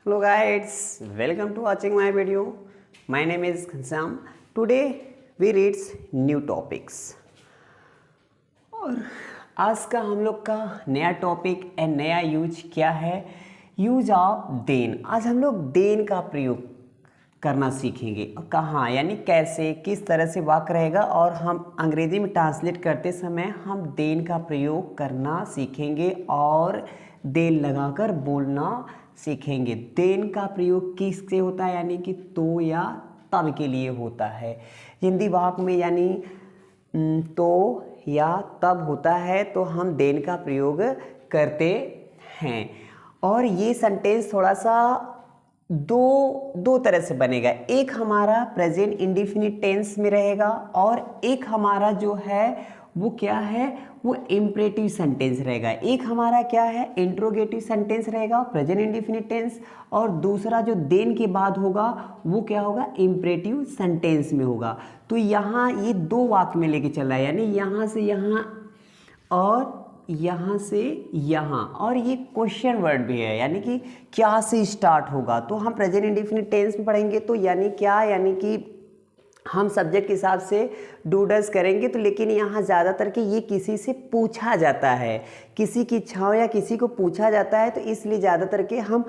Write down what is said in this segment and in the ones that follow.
Hello guys, welcome to watching my video. My name is Ghanshyam. Today we read new topics. और आज का हम लोग का नया टॉपिक एंड नया यूज क्या है? Use of then. आज हम लोग देन का प्रयोग करना सीखेंगे. कहाँ यानी कैसे, किस तरह से वाक्य रहेगा और हम अंग्रेजी में ट्रांसलेट करते समय हम देन का प्रयोग करना सीखेंगे और देन लगाकर बोलना सीखेंगे. देन का प्रयोग किससे होता है यानी कि तो या तब के लिए होता है. हिंदी वाक्य में यानी तो या तब होता है तो हम देन का प्रयोग करते हैं. और ये सेंटेंस थोड़ा सा दो तरह से बनेगा. एक हमारा प्रेजेंट इंडेफिनिट टेंस में रहेगा और एक हमारा जो है वो क्या है, वो इम्परेटिव सेंटेंस रहेगा. एक हमारा क्या है, इंट्रोगेटिव सेंटेंस रहेगा प्रेजेंट इंडेफिनिट टेंस, और दूसरा जो देन के बाद होगा वो क्या होगा, इम्परेटिव सेंटेंस में होगा. तो यहाँ ये दो वाक्य में लेके चल रहा है, यानी यहाँ से यहाँ और यहाँ से यहाँ, और ये क्वेश्चन वर्ड भी है यानी कि क्या से स्टार्ट होगा. तो हम प्रेजेंट इंडेफिनिट टेंस में पढ़ेंगे तो यानी क्या, यानी कि हम सब्जेक्ट के हिसाब से डू डज करेंगे. तो लेकिन यहाँ ज़्यादातर कि ये किसी से पूछा जाता है, किसी की इच्छाओं या किसी को पूछा जाता है, तो इसलिए ज़्यादातर के हम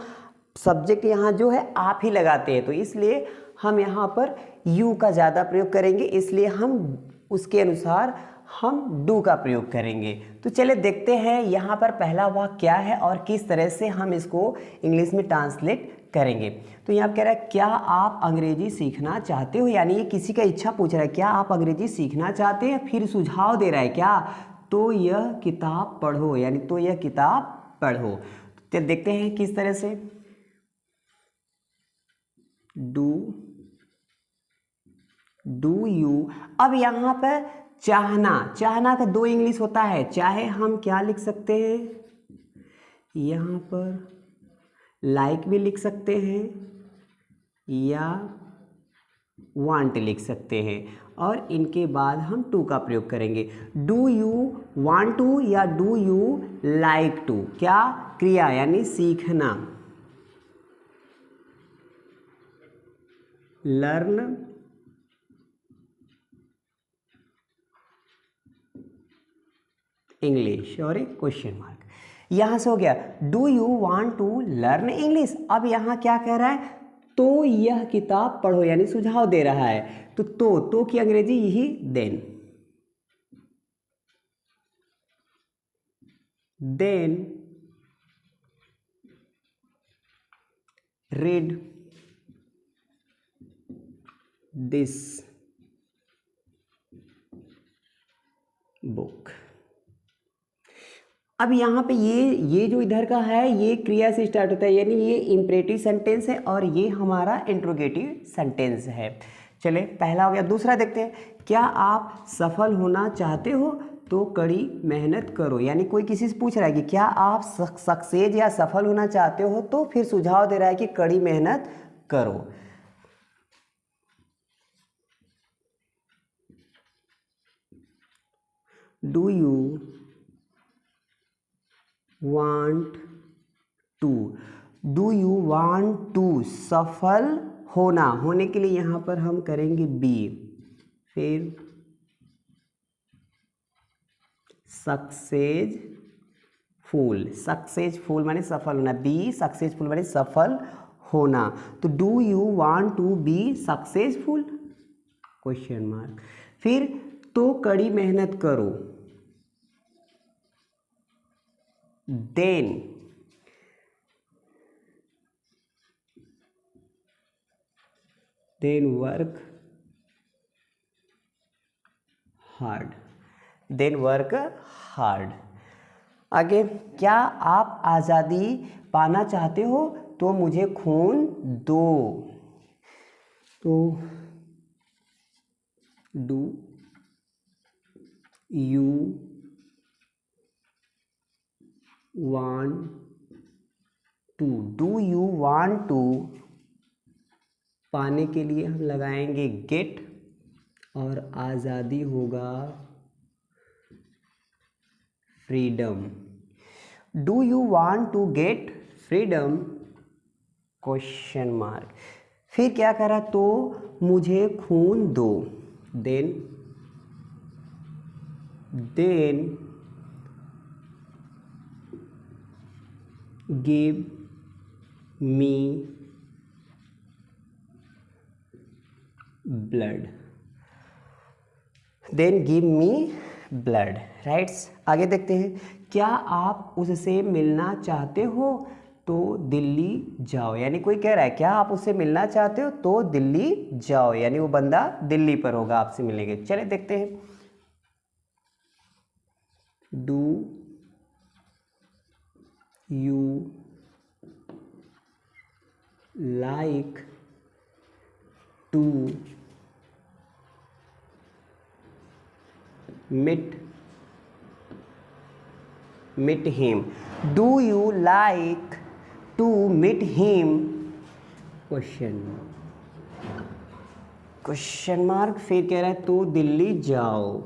सब्जेक्ट यहाँ जो है आप ही लगाते हैं. तो इसलिए हम यहाँ पर यू का ज़्यादा प्रयोग करेंगे, इसलिए हम उसके अनुसार हम डू का प्रयोग करेंगे. तो चलिए देखते हैं यहाँ पर पहला वाक्य क्या है और किस तरह से हम इसको इंग्लिश में ट्रांसलेट करेंगे. तो यहाँ कह रहा है क्या आप अंग्रेजी सीखना चाहते हो, यानी ये किसी का इच्छा पूछ रहा है क्या आप अंग्रेजी सीखना चाहते हैं. फिर सुझाव दे रहा है क्या, तो यह किताब पढ़ो, यानी तो यह किताब पढ़ो. तो देखते हैं किस तरह से. Do you. अब यहाँ पर चाहना का दो इंग्लिश होता है. चाहे हम क्या लिख सकते हैं, यहाँ पर लाइक भी लिख सकते हैं या वांट लिख सकते हैं, और इनके बाद हम टू का प्रयोग करेंगे. डू यू वांट टू या डू यू लाइक टू. क्या क्रिया यानी सीखना, लर्न इंग्लिश और एक क्वेश्चन मार्क. यहां से हो गया do you want to learn English. अब यहां क्या कह रहा है, तो यह किताब पढ़ो, यानी सुझाव दे रहा है. तो की अंग्रेजी यही देन रीड दिस बुक. अब यहाँ पे ये जो इधर का है ये क्रिया से स्टार्ट होता है, यानी ये इम्परेटिव सेंटेंस है और ये हमारा इंट्रोगेटिव सेंटेंस है. चले पहला हो गया. दूसरा देखते हैं. क्या आप सफल होना चाहते हो तो कड़ी मेहनत करो, यानी कोई किसी से पूछ रहा है कि क्या आप सक्सेस या सफल होना चाहते हो, तो फिर सुझाव दे रहा है कि कड़ी मेहनत करो. Do you want to. Do you want to सफल होने के लिए यहाँ पर हम करेंगे बी, फिर सक्सेसफुल माने सफल होना, बी सक्सेसफुल माने सफल होना. तो do you want to be successful, question mark. फिर तो कड़ी मेहनत करो, देन वर्क हार्ड. आगे. क्या आप आज़ादी पाना चाहते हो तो मुझे खून दो. तो डू यू वांट टू पाने के लिए हम लगाएंगे गेट और आज़ादी होगा freedom. Do you want to get freedom, question mark. फिर क्या करा, तो मुझे खून दो, then give me blood, then give me blood, rights. आगे देखते हैं, क्या आप उससे मिलना चाहते हो तो दिल्ली जाओ। यानी कोई कह रहा है क्या आप उससे मिलना चाहते हो तो दिल्ली जाओ, यानी वो बंदा दिल्ली पर होगा आपसे मिलेंगे। चले देखते हैं, do you like to meet him, do you like to meet him, question mark. फिर कह रहा है तो दिल्ली जाओ,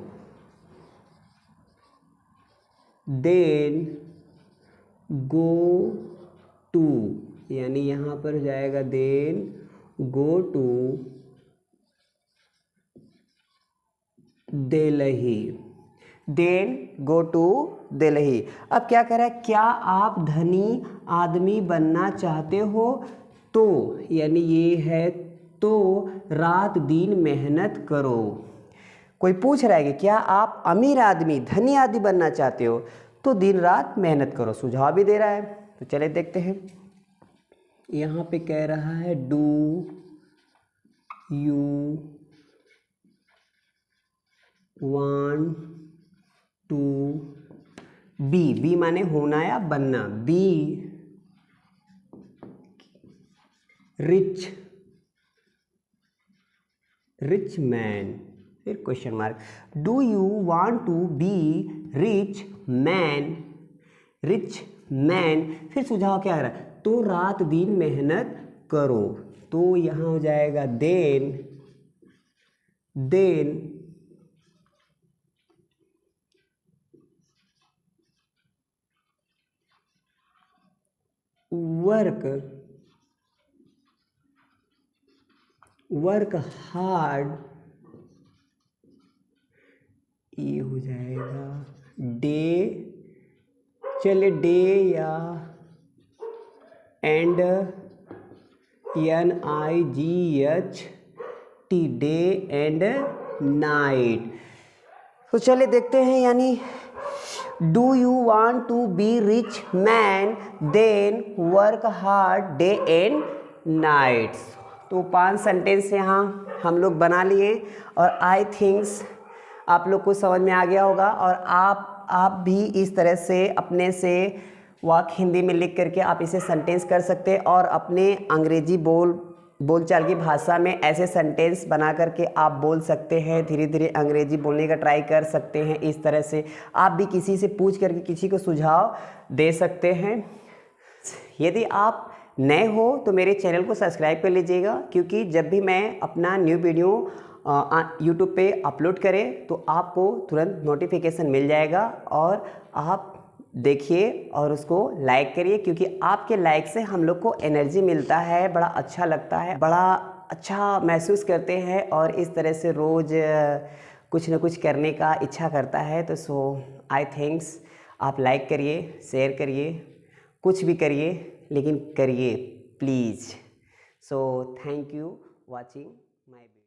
देन गो टू, यानी यहां पर जाएगा then go to Delhi, then go to Delhi. अब क्या कह रहा है, क्या आप धनी आदमी बनना चाहते हो तो, यानी ये है तो रात दिन मेहनत करो। कोई पूछ रहा है कि क्या आप अमीर आदमी धनी आदमी बनना चाहते हो तो दिन रात मेहनत करो, सुझाव भी दे रहा है। तो चले देखते हैं, यहाँ पे कह रहा है do you want to be माने होना या बनना, बी रिच मैन, फिर question mark. Do you want to be rich man, फिर सुझाव क्या आ रहा है, तो रात दिन मेहनत करो। तो यहाँ हो जाएगा देन वर्क हार्ड, ये हो जाएगा डे, चलिए डे या and NIGHT, day and night. तो चलिए देखते हैं, यानी do you want to be rich man then work hard day and nights. तो 5 सेंटेंस यहाँ हम लोग बना लिए और आई थिंक्स आप लोग को समझ में आ गया होगा। और आप भी इस तरह से अपने से वाक हिंदी में लिख करके आप इसे सेंटेंस कर सकते हैं और अपने अंग्रेजी बोलचाल की भाषा में ऐसे सेंटेंस बना करके आप बोल सकते हैं। धीरे धीरे अंग्रेजी बोलने का ट्राई कर सकते हैं। इस तरह से आप भी किसी से पूछ करके किसी को सुझाव दे सकते हैं। यदि आप नए हो तो मेरे चैनल को सब्सक्राइब कर लीजिएगा, क्योंकि जब भी मैं अपना न्यू वीडियो यूट्यूब पे अपलोड करें तो आपको तुरंत नोटिफिकेशन मिल जाएगा और आप देखिए और उसको लाइक करिए, क्योंकि आपके लाइक से हम लोग को एनर्जी मिलता है, बड़ा अच्छा लगता है, बड़ा अच्छा महसूस करते हैं और इस तरह से रोज़ कुछ न कुछ करने का इच्छा करता है। तो सो आई थिंक्स आप लाइक करिए, शेयर करिए, कुछ भी करिए, लेकिन करिए please. So thank you watching my video.